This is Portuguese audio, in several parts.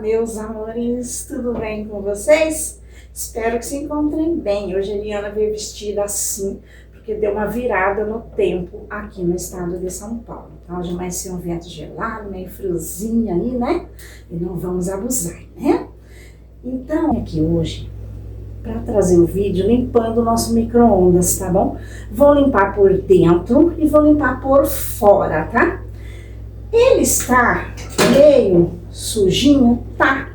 Meus amores, tudo bem com vocês? Espero que se encontrem bem. Hoje a Eliana veio vestida assim, porque deu uma virada no tempo aqui no estado de São Paulo. Então hoje vai ser um vento gelado, meio friozinho aí, né? E não vamos abusar, né? Então, aqui hoje, para trazer o vídeo limpando o nosso micro-ondas, tá bom? Vou limpar por dentro e vou limpar por fora, tá? Ele está meio sujinho, tá?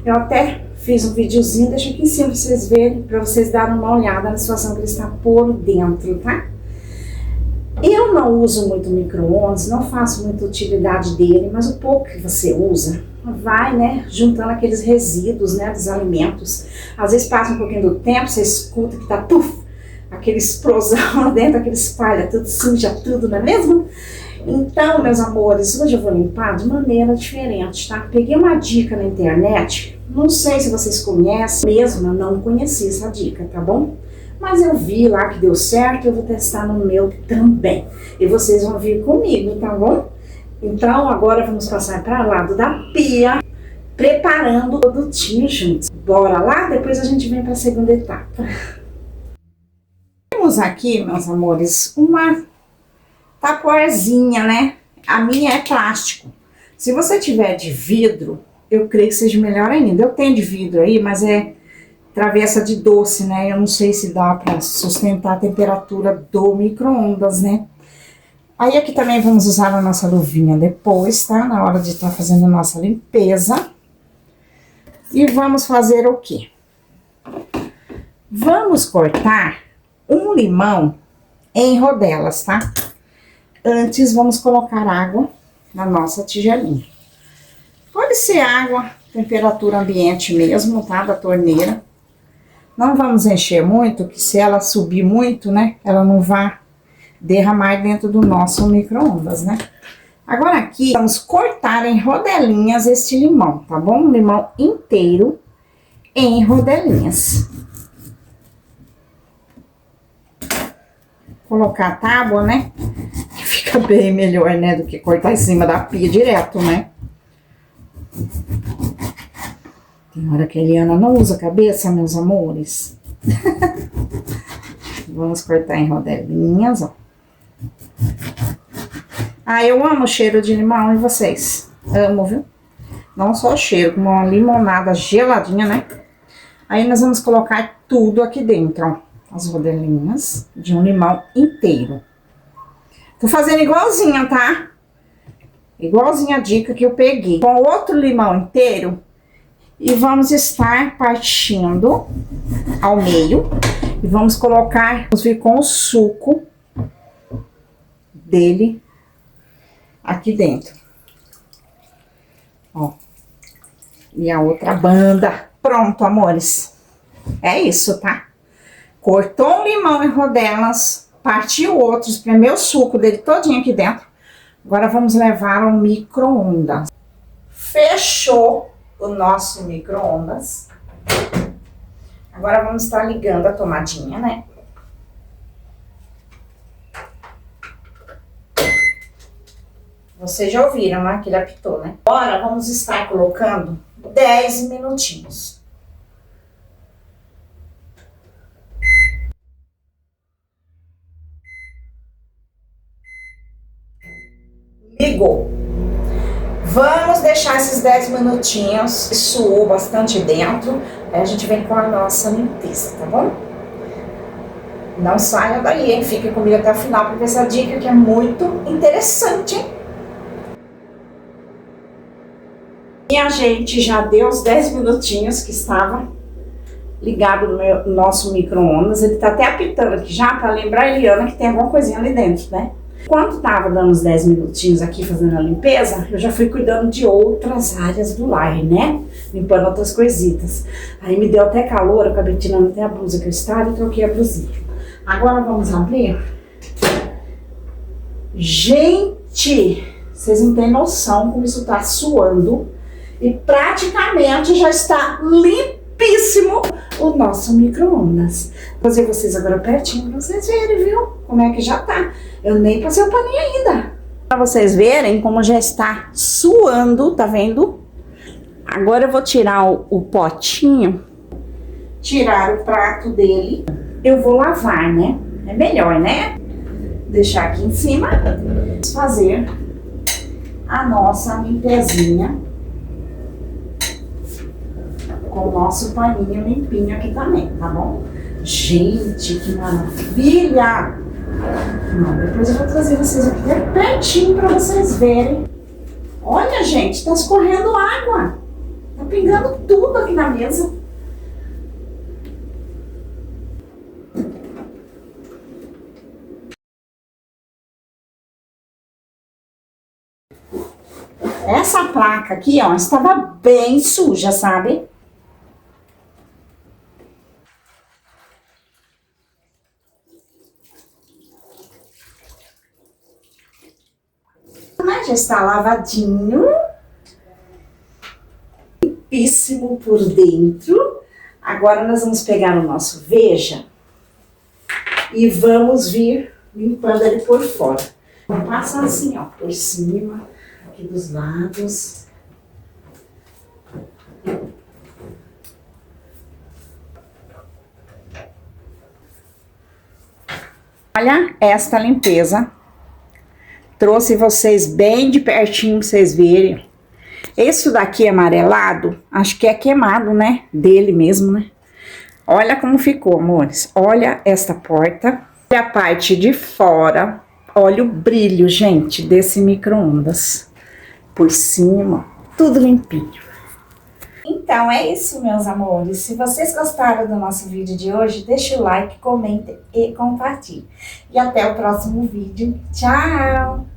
Eu até fiz um videozinho, deixa aqui em cima pra vocês verem, pra vocês darem uma olhada na situação que ele está por dentro, tá? Eu não uso muito micro-ondas, não faço muita utilidade dele, mas o pouco que você usa vai, né, juntando aqueles resíduos, né, dos alimentos. Às vezes passa um pouquinho do tempo, você escuta que tá, puf, aquele explosão lá dentro, aquele espalha tudo, suja tudo, não é mesmo? Então, meus amores, hoje eu vou limpar de maneira diferente, tá? Peguei uma dica na internet, não sei se vocês conhecem, mesmo eu não conheci essa dica, tá bom? Mas eu vi lá que deu certo, eu vou testar no meu também. E vocês vão vir comigo, tá bom? Então, agora vamos passar para o lado da pia, preparando o produtinho juntos. Bora lá? Depois a gente vem para a segunda etapa. Temos aqui, meus amores, uma tapoerzinha, né? A minha é plástico. Se você tiver de vidro, eu creio que seja melhor ainda. Eu tenho de vidro aí, mas é travessa de doce, né? Eu não sei se dá para sustentar a temperatura do micro-ondas, né? Aí aqui também vamos usar a nossa luvinha depois, tá? Na hora de estar fazendo a nossa limpeza. E vamos fazer o quê? Vamos cortar um limão em rodelas, tá? Antes, vamos colocar água na nossa tigelinha. Pode ser água, temperatura ambiente mesmo, tá? Da torneira. Não vamos encher muito, que se ela subir muito, né? Ela não vai derramar dentro do nosso micro-ondas, né? Agora aqui, vamos cortar em rodelinhas este limão, tá bom? Um limão inteiro em rodelinhas. Colocar a tábua, né? Fica bem melhor, né? Do que cortar em cima da pia direto, né? Tem hora que a Eliana não usa a cabeça, meus amores. Vamos cortar em rodelinhas, ó. Ah, eu amo o cheiro de limão, e vocês? Amo, viu? Não só o cheiro, como uma limonada geladinha, né? Aí nós vamos colocar tudo aqui dentro, ó. As rodelinhas de um limão inteiro. Tô fazendo igualzinha, tá? Igualzinha a dica que eu peguei. Com outro limão inteiro. E vamos estar partindo ao meio. E vamos colocar, vamos vir com o suco dele aqui dentro. Ó. E a outra banda. Pronto, amores. É isso, tá? Cortou um limão em rodelas, partiu outro, espremeu o suco dele todinho aqui dentro. Agora vamos levar ao micro-ondas. Fechou o nosso micro-ondas. Agora vamos estar ligando a tomadinha, né? Vocês já ouviram, né? Que ele apitou, né? Agora vamos estar colocando 10 minutinhos. Ligou. Vamos deixar esses 10 minutinhos, suou bastante dentro, aí a gente vem com a nossa limpeza, tá bom? Não saia daí, hein? Fique comigo até o final para ver essa dica que é muito interessante, hein? E a gente já deu os 10 minutinhos que estava ligado no nosso micro-ondas, ele tá até apitando aqui já para lembrar a Eliana que tem alguma coisinha ali dentro, né? Enquanto tava dando uns 10 minutinhos aqui fazendo a limpeza, eu já fui cuidando de outras áreas do lar, né? Limpando outras coisitas. Aí me deu até calor, eu acabei tirando até a blusa que eu estava e troquei a blusinha. Agora vamos abrir. Gente, vocês não têm noção como isso tá suando. E praticamente já está limpíssimo o nosso micro-ondas. Vou fazer vocês agora pertinho pra vocês verem, viu? Como é que já tá. Eu nem passei o paninho ainda. Para vocês verem como já está suando, tá vendo? Agora eu vou tirar o potinho, tirar o prato dele. Eu vou lavar, né? É melhor, né? Deixar aqui em cima, fazer a nossa limpezinha com o nosso paninho limpinho aqui também, tá bom? Gente, que maravilha! Não, depois eu vou trazer vocês aqui pertinho para vocês verem. Olha, gente, tá escorrendo água. Tá pingando tudo aqui na mesa. Essa placa aqui, ó, estava bem suja, sabe? Mas já está lavadinho. Limpíssimo por dentro. Agora nós vamos pegar o nosso Veja e vamos vir limpando ele por fora. Vou passar assim, ó, por cima, aqui dos lados. Olha esta limpeza. Trouxe vocês bem de pertinho pra vocês verem. Esse daqui amarelado, acho que é queimado, né? Dele mesmo, né? Olha como ficou, amores. Olha esta porta. Olha a parte de fora. Olha o brilho, gente, desse micro-ondas. Por cima, tudo limpinho. Então, é isso, meus amores. Se vocês gostaram do nosso vídeo de hoje, deixa o like, comenta e compartilhe. E até o próximo vídeo. Tchau!